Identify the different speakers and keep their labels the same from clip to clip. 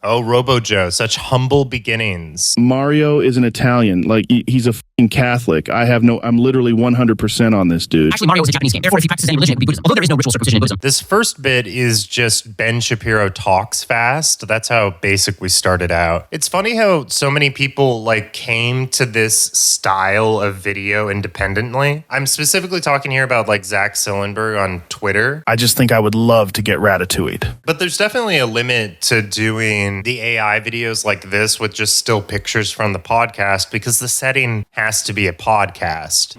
Speaker 1: Oh, Robo-Joe, such humble beginnings.
Speaker 2: Mario is an Italian. Like, he's a fucking Catholic. I'm literally 100% on this dude.
Speaker 3: Actually, Mario is a Japanese game. Therefore, if you practice any religion, it would be Buddhism. Although there is no ritual circumcision in Buddhism.
Speaker 1: This first bit is just Ben Shapiro talks fast. That's how basic we started out. It's funny how so many people came to this style of video independently. I'm specifically talking here about Zach Sillenberg on Twitter.
Speaker 2: I just think I would love to get ratatouilleed.
Speaker 1: But there's definitely a limit to doing the AI videos like this with just still pictures from the podcast because the setting has to be a podcast.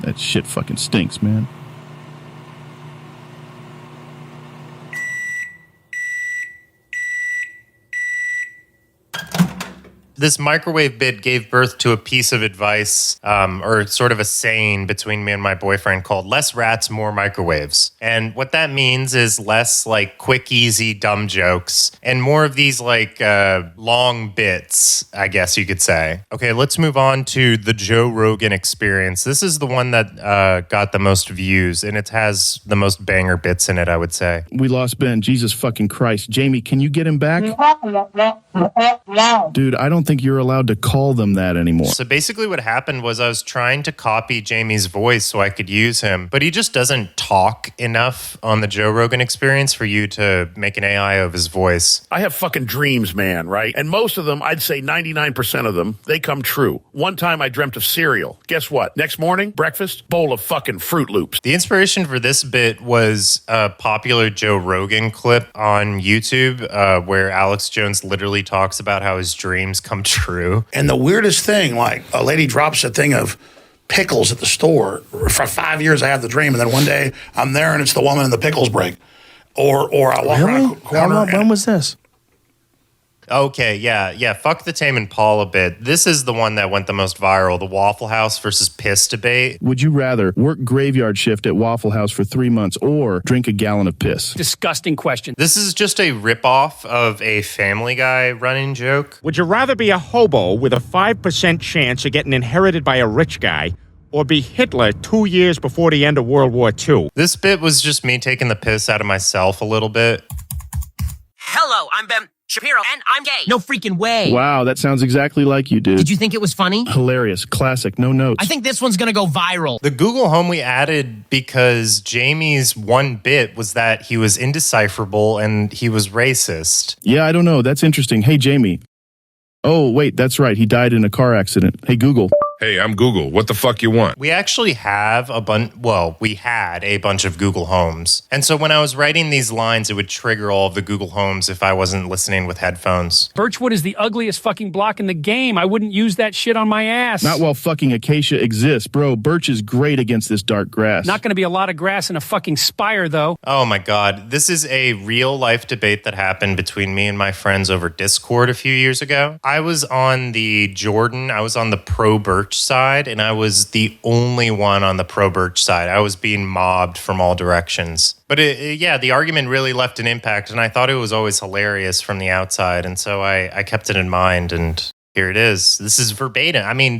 Speaker 2: That shit fucking stinks, man.
Speaker 1: This microwave bit gave birth to a piece of advice, or sort of a saying between me and my boyfriend called less rats, more microwaves. And what that means is less quick, easy, dumb jokes and more of these long bits, I guess you could say. Okay, let's move on to the Joe Rogan Experience. This is the one that got the most views and it has the most banger bits in it, I would say.
Speaker 2: We lost Ben. Jesus fucking Christ. Jamie, can you get him back? Dude, I don't think you're allowed to call them that anymore.
Speaker 1: So basically what happened was I was trying to copy Jamie's voice so I could use him, but he just doesn't talk enough on the Joe Rogan Experience for you to make an AI of his voice.
Speaker 4: I have fucking dreams, man, right? And most of them, I'd say 99% of them, they come true. One time I dreamt of cereal. Guess what? Next morning, breakfast, bowl of fucking Fruit Loops.
Speaker 1: The inspiration for this bit was a popular Joe Rogan clip on YouTube where Alex Jones literally talks about how his dreams come true.
Speaker 4: And the weirdest thing, a lady drops a thing of pickles at the store. For 5 years, I had the dream, and then one day I'm there, and it's the woman in the pickles break. Or I walk around a corner.
Speaker 2: When was this?
Speaker 1: Okay, yeah. Fuck the Tame Impala bit. This is the one that went the most viral, the Waffle House versus piss debate.
Speaker 2: Would you rather work graveyard shift at Waffle House for 3 months or drink a gallon of piss?
Speaker 5: Disgusting question.
Speaker 1: This is just a ripoff of a Family Guy running joke.
Speaker 6: Would you rather be a hobo with a 5% chance of getting inherited by a rich guy or be Hitler 2 years before the end of World War II?
Speaker 1: This bit was just me taking the piss out of myself a little bit.
Speaker 3: Hello, I'm Ben Shapiro, and I'm gay. No freaking way.
Speaker 2: Wow, that sounds exactly like you, dude.
Speaker 3: Did you think it was funny?
Speaker 2: Hilarious. Classic. No notes.
Speaker 3: I think this one's gonna go viral.
Speaker 1: The Google Home we added because Jamie's one bit was that he was indecipherable and he was racist.
Speaker 2: Yeah, I don't know. That's interesting. Hey, Jamie. Oh, wait, that's right. He died in a car accident. Hey, Google.
Speaker 7: Hey, I'm Google. What the fuck you want?
Speaker 1: We actually have we had a bunch of Google Homes. And so when I was writing these lines, it would trigger all of the Google Homes if I wasn't listening with headphones.
Speaker 5: Birchwood is the ugliest fucking block in the game. I wouldn't use that shit on my ass.
Speaker 2: Not while fucking acacia exists. Bro, birch is great against this dark grass.
Speaker 5: Not gonna be a lot of grass in a fucking spire, though.
Speaker 1: Oh my God. This is a real life debate that happened between me and my friends over Discord a few years ago. I was on the pro birch side, and I was the only one on the pro birch side. I was being mobbed from all directions. But the argument really left an impact, and I thought it was always hilarious from the outside, and so I kept it in mind, and here it is. This is verbatim. I mean,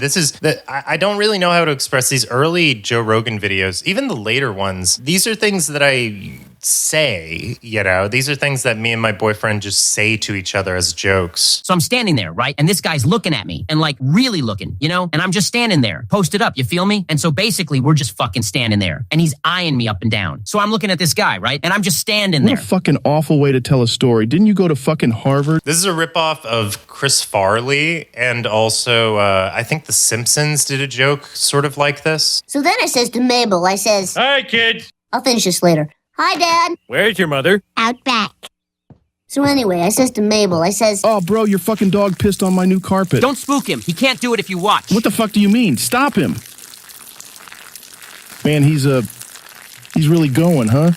Speaker 1: I don't really know how to express these early Joe Rogan videos, even the later ones. These are things that I say, these are things that me and my boyfriend just say to each other as jokes.
Speaker 3: So I'm standing there, right? And this guy's looking at me and really looking, and I'm just standing there, posted up, you feel me? And so basically we're just fucking standing there and he's eyeing me up and down. So I'm looking at this guy, right? And I'm just standing there.
Speaker 2: What a fucking awful way to tell a story. Didn't you go to fucking Harvard?
Speaker 1: This is a ripoff of Chris Farley, and also I think The Simpsons did a joke sort of like this.
Speaker 8: So then I says to Mabel,
Speaker 6: Hi, kids.
Speaker 8: I'll finish this later. Hi, Dad.
Speaker 6: Where's your mother?
Speaker 8: Out back. So anyway, I says to Mabel,
Speaker 2: oh, bro, your fucking dog pissed on my new carpet.
Speaker 3: Don't spook him. He can't do it if you watch.
Speaker 2: What the fuck do you mean? Stop him. Man, he's really going, huh?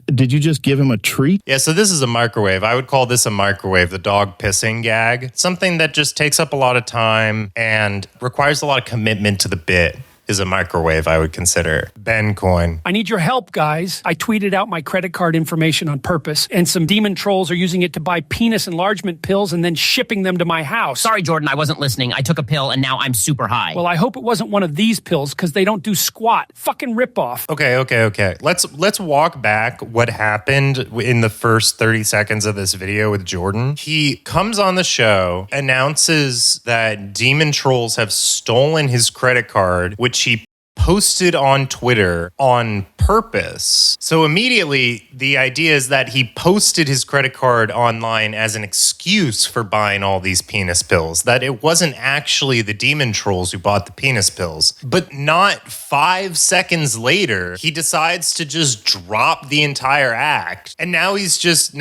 Speaker 2: Did you just give him a treat?
Speaker 1: Yeah, so this is a microwave. I would call this a microwave, the dog pissing gag. Something that just takes up a lot of time and requires a lot of commitment to the bit. is a microwave, I would consider. BenCoin.
Speaker 5: I need your help, guys. I tweeted out my credit card information on purpose, and some demon trolls are using it to buy penis enlargement pills and then shipping them to my house.
Speaker 3: Sorry, Jordan, I wasn't listening. I took a pill and now I'm super high.
Speaker 5: Well, I hope it wasn't one of these pills because they don't do squat. Fucking ripoff.
Speaker 1: Okay. Let's walk back what happened in the first 30 seconds of this video with Jordan. He comes on the show, announces that demon trolls have stolen his credit card, which he posted on Twitter on purpose. So immediately the idea is that he posted his credit card online as an excuse for buying all these penis pills, that it wasn't actually the demon trolls who bought the penis pills. But not 5 seconds later, he decides to just drop the entire act. And now he's just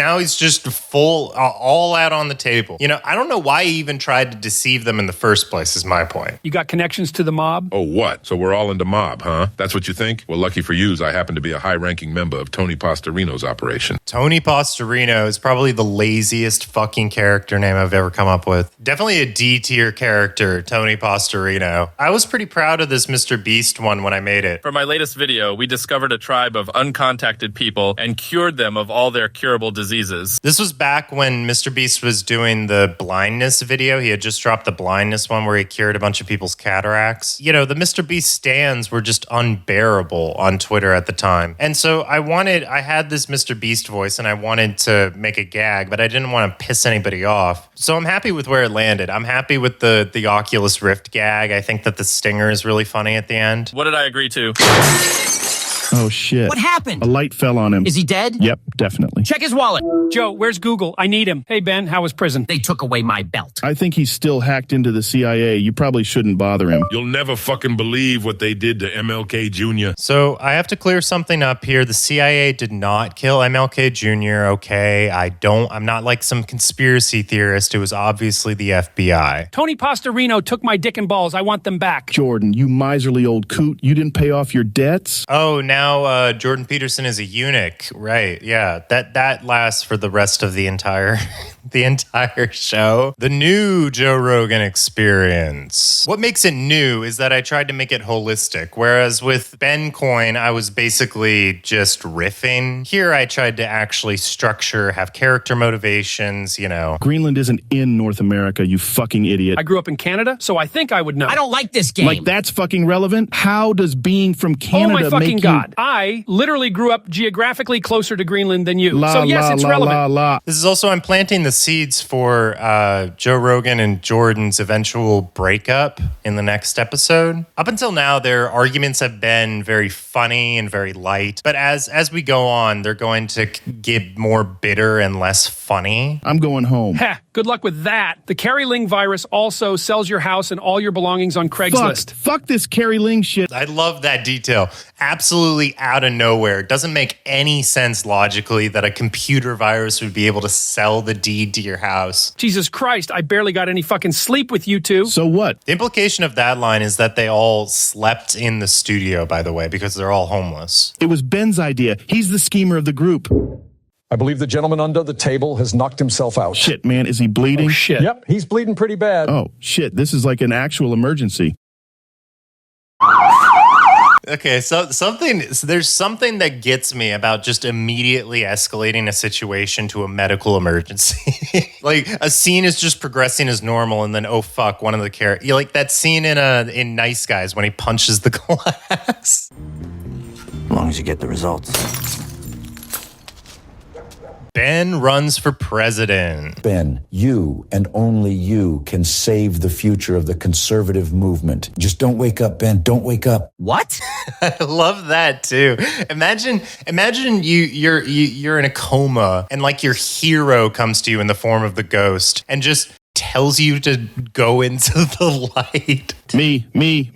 Speaker 1: full, all out on the table. You know, I don't know why he even tried to deceive them in the first place, is my point.
Speaker 5: You got connections to the mob?
Speaker 7: Oh, what? So we're all in the mob, huh? That's what you think? Well, lucky for yous, I happen to be a high-ranking member of Tony Pastorino's operation.
Speaker 1: Tony Pastorino is probably the laziest fucking character name I've ever come up with. Definitely a D-tier character, Tony Pastorino. I was pretty proud of this Mr. Beast one when I made it.
Speaker 9: For my latest video, we discovered a tribe of uncontacted people and cured them of all their curable diseases.
Speaker 1: This was back when Mr. Beast was doing the blindness video. He had just dropped the blindness one where he cured a bunch of people's cataracts. You know, the Mr. Beast stands were just unbearable on Twitter at the time. And so I had this Mr. Beast voice and I wanted to make a gag, but I didn't want to piss anybody off. So I'm happy with where it landed. I'm happy with the Oculus Rift gag. I think that the stinger is really funny at the end.
Speaker 9: What did I agree to?
Speaker 2: Oh, shit.
Speaker 3: What happened?
Speaker 2: A light fell on him.
Speaker 3: Is he dead?
Speaker 2: Yep, definitely.
Speaker 3: Check his wallet.
Speaker 5: Joe, where's Google? I need him. Hey, Ben, how was prison?
Speaker 3: They took away my belt.
Speaker 2: I think he's still hacked into the CIA. You probably shouldn't bother him.
Speaker 7: You'll never fucking believe what they did to MLK Jr.
Speaker 1: So I have to clear something up here. The CIA did not kill MLK Jr. Okay, I'm not like some conspiracy theorist. It was obviously the FBI.
Speaker 5: Tony Pastorino took my dick and balls. I want them back.
Speaker 2: Jordan, you miserly old coot. You didn't pay off your debts?
Speaker 1: Oh, now Jordan Peterson is a eunuch. Right. Yeah. That lasts for the rest of the entire show. The new Joe Rogan Experience. What makes it new is that I tried to make it holistic. Whereas with BenCoin, I was basically just riffing. Here, I tried to actually structure, have character motivations, you know.
Speaker 2: Greenland isn't in North America, you fucking idiot.
Speaker 5: I grew up in Canada, so I think I would know.
Speaker 3: I don't like this game.
Speaker 2: Like that's fucking relevant? How does being from Canada
Speaker 5: oh my fucking
Speaker 2: make
Speaker 5: God.
Speaker 2: you...
Speaker 5: I literally grew up geographically closer to Greenland than you. So yes, it's relevant.
Speaker 1: This is also, I'm planting the seeds for Joe Rogan and Jordan's eventual breakup in the next episode. Up until now, their arguments have been very funny and very light. But as we go on, they're going to get more bitter and less funny.
Speaker 2: I'm going home.
Speaker 5: Heh, good luck with that. The Carrie Ling virus also sells your house and all your belongings on Craigslist.
Speaker 2: Fuck this Carrie Ling shit.
Speaker 1: I love that detail. Absolutely out of nowhere. It doesn't make any sense logically that a computer virus would be able to sell the deed to your house.
Speaker 5: Jesus Christ, I barely got any fucking sleep with you two.
Speaker 2: So what?
Speaker 1: The implication of that line is that they all slept in the studio, by the way, because they're all homeless.
Speaker 2: It was Ben's idea. He's the schemer of the group.
Speaker 10: I believe the gentleman under the table has knocked himself out.
Speaker 2: Shit, man, is he bleeding?
Speaker 5: Oh, shit.
Speaker 10: Yep, he's bleeding pretty bad.
Speaker 2: Oh, shit, this is like an actual emergency.
Speaker 1: Okay, so there's something that gets me about just immediately escalating a situation to a medical emergency. Like a scene is just progressing as normal, and then oh fuck, one of the characters. Like that scene in Nice Guys when he punches the glass.
Speaker 11: As long as you get the results.
Speaker 1: Ben runs for president.
Speaker 11: Ben, you and only you can save the future of the conservative movement. Just don't wake up, Ben. Don't wake up.
Speaker 3: What?
Speaker 1: I love that too. Imagine you're in a coma and like your hero comes to you in the form of the ghost and just tells you to go into the light.
Speaker 2: Me.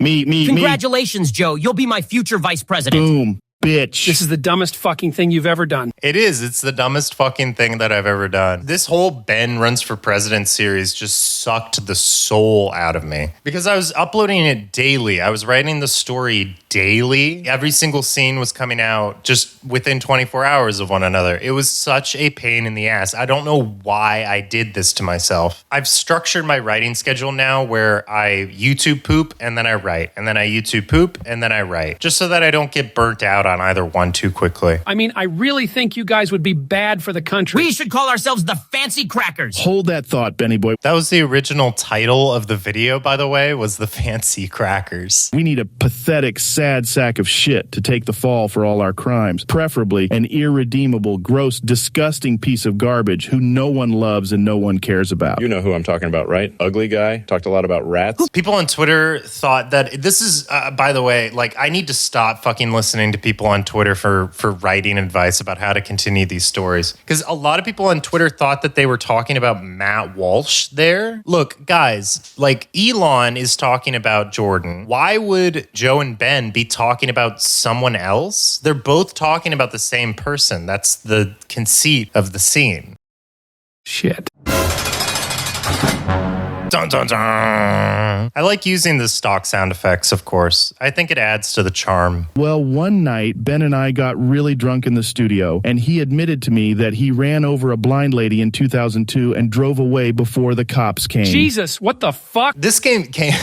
Speaker 3: Congratulations, Joe. You'll be my future vice president.
Speaker 2: Boom. bitch.
Speaker 5: This is the dumbest fucking thing you've ever done.
Speaker 1: It is. It's the dumbest fucking thing that I've ever done. This whole Ben Runs for President series just sucked the soul out of me because I was uploading it daily. I was writing the story daily. Every single scene was coming out just within 24 hours of one another. It was such a pain in the ass. I don't know why I did this to myself. I've structured my writing schedule now where I YouTube poop and then I write, and then I YouTube poop and then I write, just so that I don't get burnt out on either one too quickly.
Speaker 5: I mean, I really think you guys would be bad for the country.
Speaker 3: We should call ourselves the Fancy Crackers.
Speaker 2: Hold that thought, Benny boy.
Speaker 1: That was the original title of the video, by the way, was the Fancy Crackers.
Speaker 2: We need a pathetic, sad sack of shit to take the fall for all our crimes. Preferably an irredeemable, gross, disgusting piece of garbage who no one loves and no one cares about.
Speaker 12: You know who I'm talking about, right? Ugly guy. Talked a lot about rats.
Speaker 1: People on Twitter thought that this is, by the way, like I need to stop fucking listening to people on Twitter for writing advice about how to continue these stories. Because a lot of people on Twitter thought that they were talking about Matt Walsh there. Look, guys, like Elon is talking about Jordan. Why would Joe and Ben be talking about someone else? They're both talking about the same person. That's the conceit of the scene.
Speaker 5: Shit.
Speaker 1: Dun, dun, dun. I like using the stock sound effects, of course. I think it adds to the charm.
Speaker 2: Well, one night, Ben and I got really drunk in the studio, and he admitted to me that he ran over a blind lady in 2002 and drove away before the cops came.
Speaker 5: Jesus, what the fuck?
Speaker 1: This game came...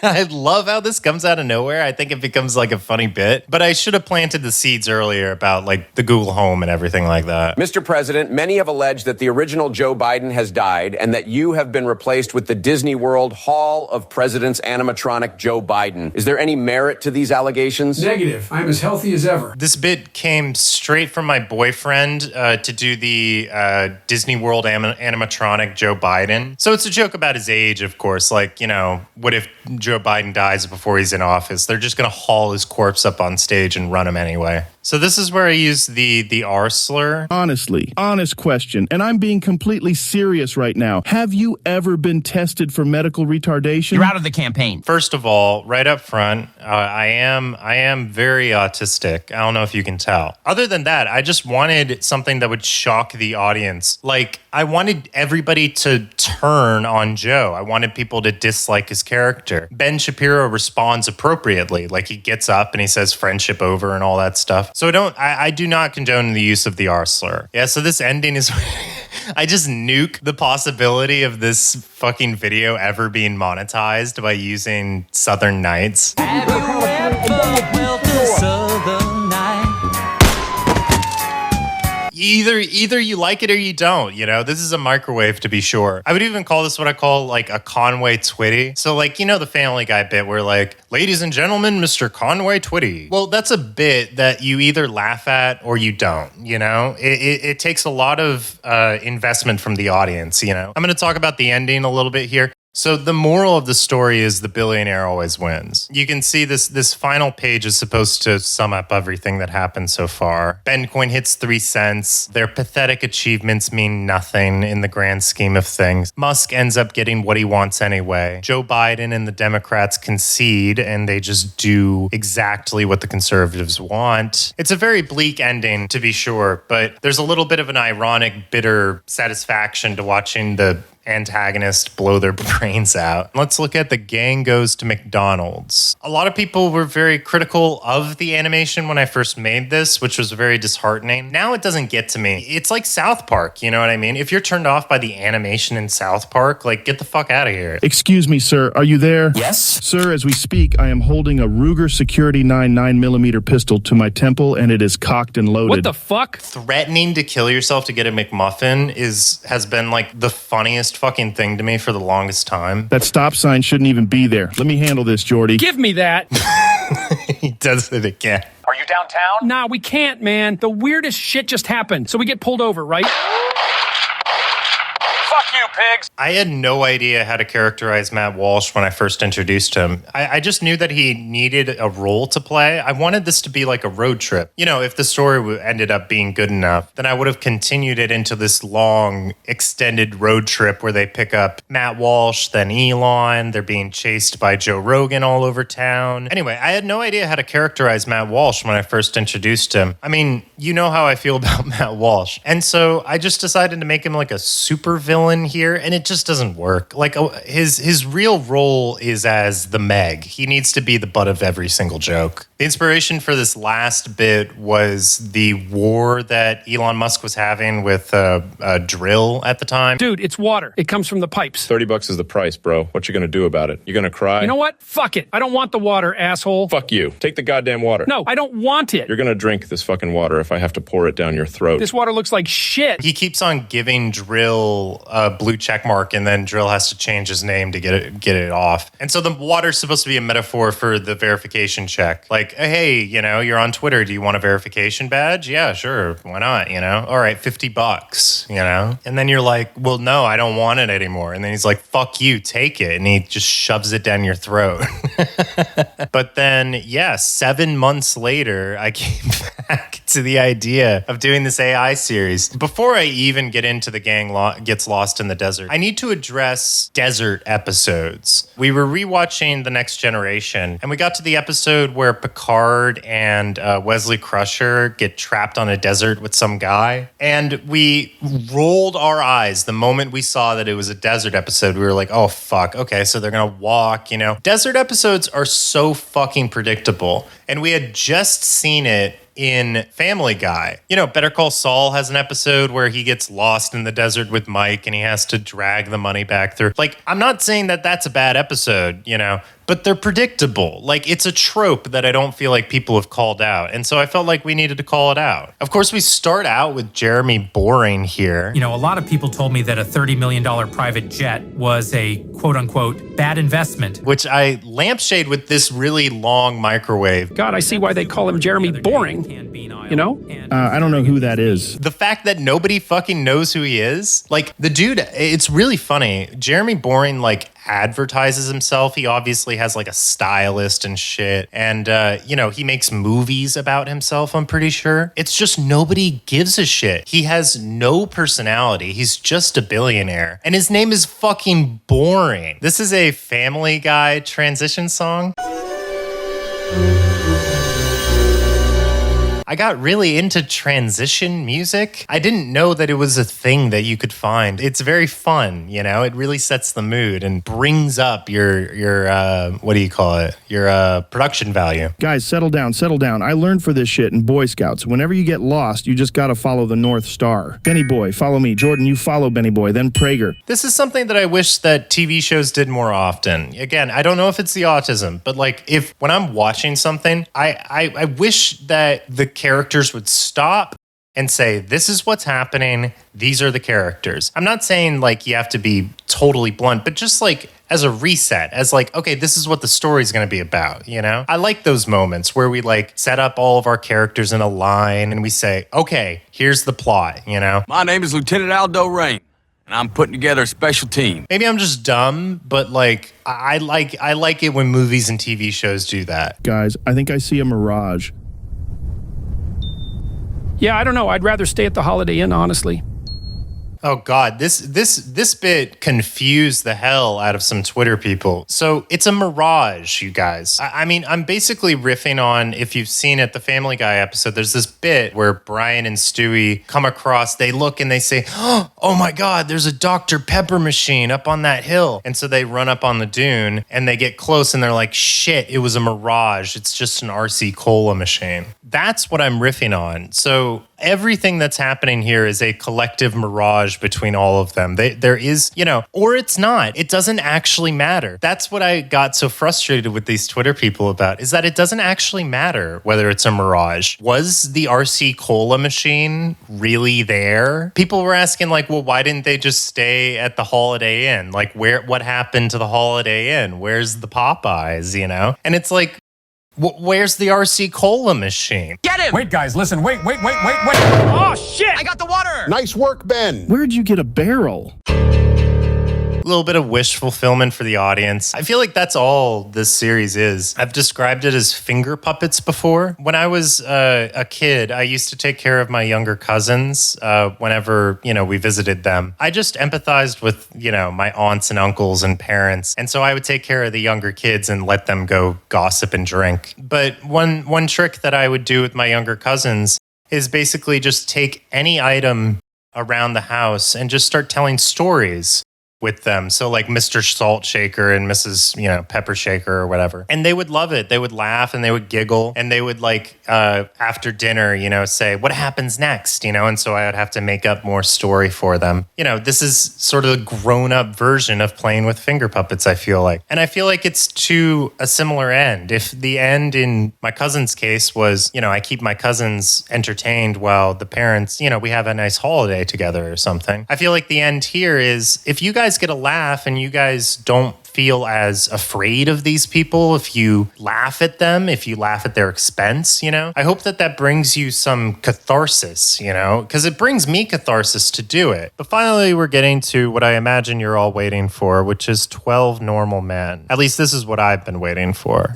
Speaker 1: I love how this comes out of nowhere. I think it becomes like a funny bit. But I should have planted the seeds earlier about like the Google Home and everything like that.
Speaker 13: Mr. President, many have alleged that the original Joe Biden has died and that you have been replaced with the Disney World Hall of Presidents animatronic Joe Biden. Is there any merit to these allegations?
Speaker 14: Negative. I'm as healthy as ever.
Speaker 1: This bit came straight from my boyfriend to do the Disney World animatronic Joe Biden. So it's a joke about his age, of course. Like, you know, what if Joe Biden dies before he's in office? They're just going to haul his corpse up on stage and run him anyway. So this is where I use the R slur.
Speaker 2: Honestly, honest question, and I'm being completely serious right now. Have you ever been tested for medical retardation?
Speaker 3: You're out of the campaign.
Speaker 1: First of all, right up front, I am very autistic. I don't know if you can tell. Other than that, I just wanted something that would shock the audience. Like, I wanted everybody to turn on Joe. I wanted people to dislike his character. Ben Shapiro responds appropriately. Like, he gets up and he says friendship over and all that stuff. So I do not condone the use of the R slur. Yeah, so this ending is... I just nuke the possibility of this fucking video ever being monetized by using Southern Nights.
Speaker 15: Have you ever felt the Southern Night?
Speaker 1: Either you like it or you don't, you know? This is a microwave, to be sure. I would even call this what I call, like, a Conway Twitty. So, like, you know the Family Guy bit where, like, ladies and gentlemen, Mr. Conway Twitty. Well, that's a bit that you either laugh at or you don't, you know? It takes a lot of investment from the audience, you know? I'm going to talk about the ending a little bit here. So the moral of the story is the billionaire always wins. You can see this final page is supposed to sum up everything that happened so far. BenCoin hits 3 cents. Their pathetic achievements mean nothing in the grand scheme of things. Musk ends up getting what he wants anyway. Joe Biden and the Democrats concede, and they just do exactly what the conservatives want. It's a very bleak ending, to be sure, but there's a little bit of an ironic, bitter satisfaction to watching the antagonist blow their brains out. Let's look at The Gang Goes to McDonald's. A lot of people were very critical of the animation when I first made this, which was very disheartening. Now it doesn't get to me. It's like South Park, you know what I mean? If you're turned off by the animation in South Park, like, get the fuck out of here.
Speaker 2: Excuse me, sir. Are you there?
Speaker 3: Yes?
Speaker 2: Sir, as we speak, I am holding a Ruger Security 9 9mm pistol to my temple, and it is cocked and loaded.
Speaker 5: What the fuck?
Speaker 1: Threatening to kill yourself to get a McMuffin has been like the funniest fucking thing to me for the longest time.
Speaker 2: That stop sign shouldn't even be there. Let me handle this, Jordy.
Speaker 5: Give me that.
Speaker 1: He does it again.
Speaker 14: Are you downtown?
Speaker 5: Nah, we can't, man. The weirdest shit just happened. So we get pulled over, right?
Speaker 14: Fuck you, pigs.
Speaker 1: I had no idea how to characterize Matt Walsh when I first introduced him. I just knew that he needed a role to play. I wanted this to be like a road trip. You know, if the story ended up being good enough, then I would have continued it into this long, extended road trip where they pick up Matt Walsh, then Elon. They're being chased by Joe Rogan all over town. Anyway, I had no idea how to characterize Matt Walsh when I first introduced him. I mean, you know how I feel about Matt Walsh. And so I just decided to make him like a super villain here, and it just doesn't work. Like his real role is as the Meg. He needs to be the butt of every single joke. The inspiration for this last bit was the war that Elon Musk was having with drill at the time.
Speaker 5: Dude, it's water. It comes from the pipes.
Speaker 12: $30 is the price, bro. What you gonna do about it? You gonna cry?
Speaker 5: You know what? Fuck it. I don't want the water, asshole.
Speaker 12: Fuck you. Take the goddamn water.
Speaker 5: No, I don't want it.
Speaker 12: You're gonna drink this fucking water if I have to pour it down your throat.
Speaker 5: This water looks like shit.
Speaker 1: He keeps on giving Drill a blue check mark, and then Drill has to change his name to get it off. And so the water's supposed to be a metaphor for the verification check. Like, hey, you know, you're on Twitter. Do you want a verification badge? Yeah, sure. Why not? You know, all right, $50, you know? And then you're like, well, no, I don't want it anymore. And then he's like, fuck you, take it. And he just shoves it down your throat. But then, yeah, 7 months later, I came back to the idea of doing this AI series. Before I even get into the gang gets lost in the desert, I need to address desert episodes. We were rewatching The Next Generation, and we got to the episode where Picard and Wesley Crusher get trapped on a desert with some guy. And we rolled our eyes the moment we saw that it was a desert episode. We were like, oh, fuck. Okay, so they're going to walk, you know. Desert episodes are so fucking predictable. And we had just seen it in Family Guy. You know, Better Call Saul has an episode where he gets lost in the desert with Mike and he has to drag the money back through. Like, I'm not saying that that's a bad episode, you know, but they're predictable. Like, it's a trope that I don't feel like people have called out. And so I felt like we needed to call it out. Of course, we start out with Jeremy Boring here.
Speaker 16: You know, a lot of people told me that a $30 million private jet was a quote-unquote bad investment.
Speaker 1: Which I lampshade with this really long microwave.
Speaker 5: God, I see why they call him Jeremy Boring. You know?
Speaker 2: I don't know who that is.
Speaker 1: The fact that nobody fucking knows who he is. Like, the dude, it's really funny. Jeremy Boring, like, advertises himself. He obviously has like a stylist and shit. And, you know, he makes movies about himself, I'm pretty sure. It's just nobody gives a shit. He has no personality. He's just a billionaire. And his name is fucking Boring. This is a Family Guy transition song. I got really into transition music. I didn't know that it was a thing that you could find. It's very fun, you know? It really sets the mood and brings up your what do you call it? Your production value.
Speaker 2: Guys, settle down. I learned for this shit in Boy Scouts. Whenever you get lost, you just gotta follow the North Star. Benny Boy, follow me. Jordan, you follow Benny Boy, then Prager.
Speaker 1: This is something that I wish that TV shows did more often. Again, I don't know if it's the autism, but like when I'm watching something, I wish that the characters would stop and say, this is what's happening. These are the characters. I'm not saying like you have to be totally blunt, but just like as a reset, as like, okay, this is what the story's going to be about, you know? I like those moments where we like set up all of our characters in a line and we say, okay, here's the plot, you know?
Speaker 17: My name is Lieutenant Aldo Rain, and I'm putting together a special team.
Speaker 1: Maybe I'm just dumb, but like, I like it when movies and TV shows do that.
Speaker 2: Guys, I think I see a mirage.
Speaker 5: Yeah, I don't know. I'd rather stay at the Holiday Inn, honestly.
Speaker 1: Oh God, this bit confused the hell out of some Twitter people. So it's a mirage, you guys. I mean, I'm basically riffing on, if you've seen it, the Family Guy episode, there's this bit where Brian and Stewie come across, they look and they say, oh my God, there's a Dr. Pepper machine up on that hill. And so they run up on the dune and they get close and they're like, shit, it was a mirage. It's just an RC Cola machine. That's what I'm riffing on. So everything that's happening here is a collective mirage between all of them. There is, you know, or it's not. It doesn't actually matter. That's what I got so frustrated with these Twitter people about, is that it doesn't actually matter whether it's a mirage. Was the RC Cola machine really there? People were asking like, well, why didn't they just stay at the Holiday Inn? Like, what happened to the Holiday Inn? Where's the Popeyes, you know? And it's like, where's the RC Cola machine?
Speaker 16: Get him!
Speaker 14: Wait, guys, listen. Wait.
Speaker 5: Oh, shit!
Speaker 16: I got the water!
Speaker 18: Nice work, Ben.
Speaker 2: Where'd you get a barrel?
Speaker 1: little bit of wish fulfillment for the audience. I feel like that's all this series is. I've described it as finger puppets before. When I was a kid, I used to take care of my younger cousins whenever, we visited them. I just empathized with, my aunts and uncles and parents. And so I would take care of the younger kids and let them go gossip and drink. But one trick that I would do with my younger cousins is basically just take any item around the house and just start telling stories with them. So like Mr. Salt Shaker and Mrs. Pepper Shaker or whatever. And they would love it. They would laugh and they would giggle and they would after dinner, say, what happens next? And so I would have to make up more story for them. This is sort of a grown-up version of playing with finger puppets, I feel like. And I feel like it's to a similar end. If the end in my cousin's case was, I keep my cousins entertained while the parents, we have a nice holiday together or something. I feel like the end here is if you guys get a laugh and you guys don't feel as afraid of these people, if you laugh at them, if you laugh at their expense, I hope that brings you some catharsis, because it brings me catharsis to do it. But finally, we're getting to what I imagine you're all waiting for, which is 12 normal men. At least this is what I've been waiting for.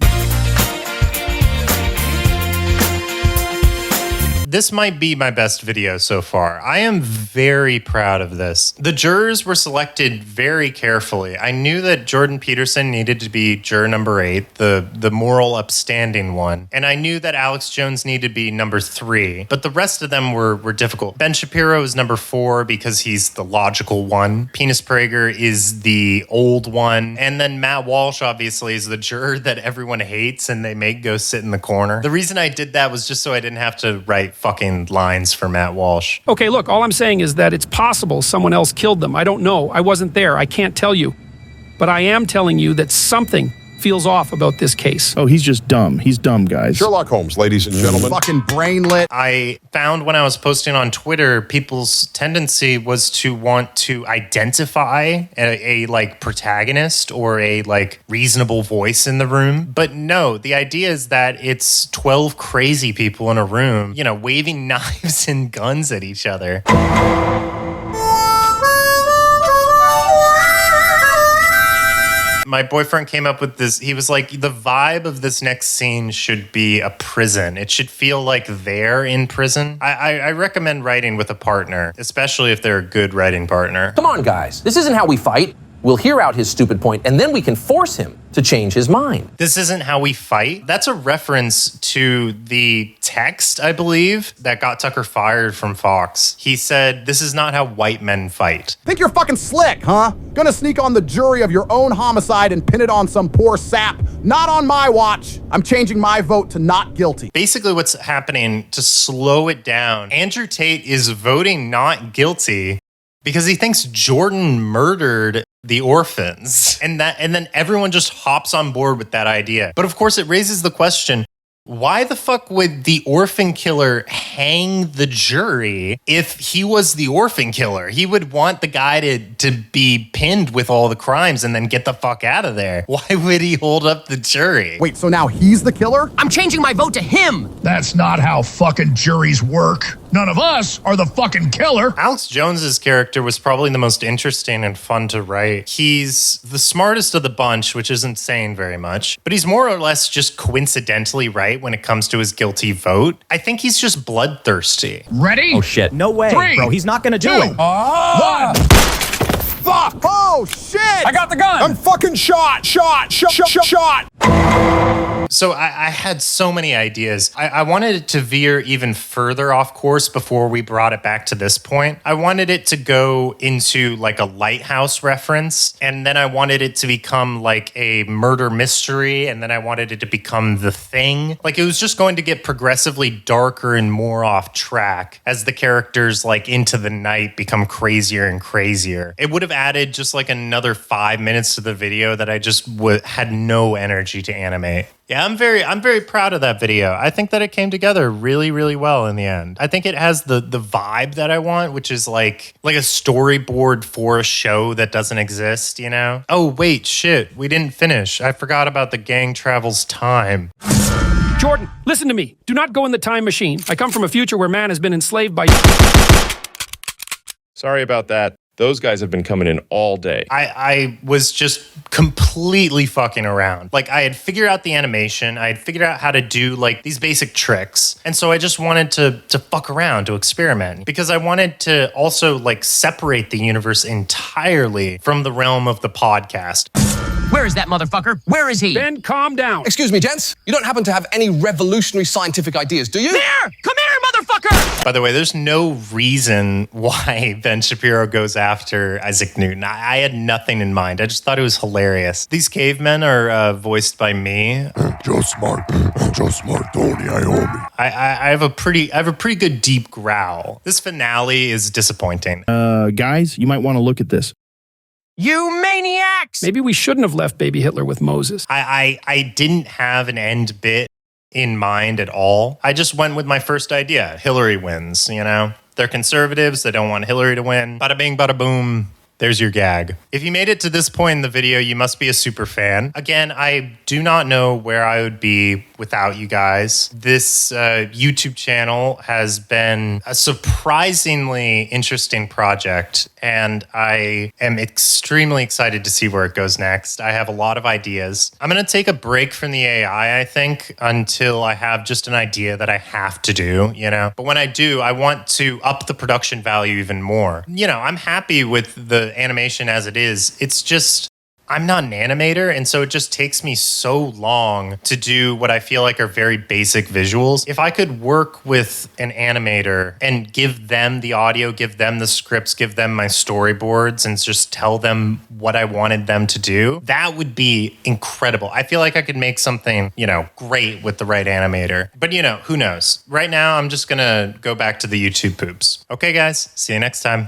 Speaker 1: This might be my best video so far. I am very proud of this. The jurors were selected very carefully. I knew that Jordan Peterson needed to be juror number 8, the moral upstanding one. And I knew that Alex Jones needed to be number 3. But the rest of them were difficult. Ben Shapiro is number 4 because he's the logical one. Penis Prager is the old one. And then Matt Walsh, obviously, is the juror that everyone hates and they make go sit in the corner. The reason I did that was just so I didn't have to write fucking lines for Matt Walsh.
Speaker 5: Okay, look, all I'm saying is that it's possible someone else killed them. I don't know. I wasn't there. I can't tell you. But I am telling you that something feels off about this case.
Speaker 2: Oh, he's just dumb. He's dumb, guys.
Speaker 18: Sherlock Holmes, ladies and gentlemen.
Speaker 19: Fucking brainlet.
Speaker 1: I found when I was posting on Twitter, people's tendency was to want to identify a protagonist or a reasonable voice in the room. But no, the idea is that it's 12 crazy people in a room, waving knives and guns at each other. My boyfriend came up with this. He was like, the vibe of this next scene should be a prison. It should feel like they're in prison. I recommend writing with a partner, especially if they're a good writing partner.
Speaker 20: Come on, guys. This isn't how we fight. We'll hear out his stupid point, and then we can force him to change his mind.
Speaker 1: This isn't how we fight. That's a reference to the text, I believe, that got Tucker fired from Fox. He said, this is not how white men fight.
Speaker 19: Think you're fucking slick, huh? Gonna sneak on the jury of your own homicide and pin it on some poor sap. Not on my watch. I'm changing my vote to not guilty.
Speaker 1: Basically what's happening, to slow it down, Andrew Tate is voting not guilty because he thinks Jordan murdered the orphans. And then everyone just hops on board with that idea. But of course, it raises the question, why the fuck would the orphan killer hang the jury if he was the orphan killer? He would want the guy to be pinned with all the crimes and then get the fuck out of there. Why would he hold up the jury?
Speaker 19: Wait, so now he's the killer?
Speaker 3: I'm changing my vote to him.
Speaker 14: That's not how fucking juries work. None of us are the fucking killer.
Speaker 1: Alex Jones's character was probably the most interesting and fun to write. He's the smartest of the bunch, which isn't saying very much, but he's more or less just coincidentally right when it comes to his guilty vote. I think he's just bloodthirsty.
Speaker 14: Ready?
Speaker 21: Oh shit. No way,
Speaker 14: 3,
Speaker 21: bro. He's not gonna do
Speaker 14: 2,
Speaker 21: it.
Speaker 14: 1.
Speaker 19: Fuck! Oh shit!
Speaker 14: I got the gun.
Speaker 19: I'm fucking shot!
Speaker 1: So I had so many ideas. I wanted it to veer even further off course before we brought it back to this point. I wanted it to go into like a lighthouse reference, and then I wanted it to become like a murder mystery, and then I wanted it to become The Thing. Like it was just going to get progressively darker and more off track as the characters like into the night become crazier and crazier. It would have added just like another 5 minutes to the video that I just had no energy to animate. Yeah, I'm very proud of that video. I think that it came together really, really well in the end. I think it has the vibe that I want, which is like a storyboard for a show that doesn't exist, you know? Oh, wait, shit, we didn't finish. I forgot about the gang travels time.
Speaker 5: Jordan, listen to me. Do not go in the time machine. I come from a future where man has been enslaved by...
Speaker 12: Sorry about that. Those guys have been coming in all day.
Speaker 1: I was just completely fucking around. Like, I had figured out the animation. I had figured out how to do like these basic tricks. And so I just wanted to fuck around, to experiment, because I wanted to also like separate the universe entirely from the realm of the podcast.
Speaker 3: Where is that motherfucker? Where is he?
Speaker 5: Ben, calm down.
Speaker 18: Excuse me, gents. You don't happen to have any revolutionary scientific ideas, do you?
Speaker 3: There! Come here, motherfucker!
Speaker 1: By the way, there's no reason why Ben Shapiro goes after Isaac Newton. I had nothing in mind. I just thought it was hilarious. These cavemen are voiced by me.
Speaker 21: Joe Smart, Tony Iommi.
Speaker 1: I have a pretty good deep growl. This finale is disappointing.
Speaker 2: Guys, you might want to look at this.
Speaker 3: You maniacs!
Speaker 5: Maybe we shouldn't have left baby Hitler with Moses.
Speaker 1: I didn't have an end bit in mind at all. I just went with my first idea. Hillary wins, you know? They're conservatives. They don't want Hillary to win. Bada bing, bada boom. There's your gag. If you made it to this point in the video, you must be a super fan. Again, I do not know where I would be without you guys. This YouTube channel has been a surprisingly interesting project, and I am extremely excited to see where it goes next. I have a lot of ideas. I'm going to take a break from the AI, I think, until I have just an idea that I have to do, you know? But when I do, I want to up the production value even more. You know, I'm happy with the animation as it is. It's just, I'm not an animator, and so it just takes me so long to do what I feel like are very basic visuals. If I could work with an animator and give them the audio, give them the scripts, give them my storyboards, and just tell them what I wanted them to do, that would be incredible. I feel like I could make something, you know, great with the right animator. But, you know, who knows? Right now, I'm just gonna go back to the YouTube poops. Okay, guys, see you next time.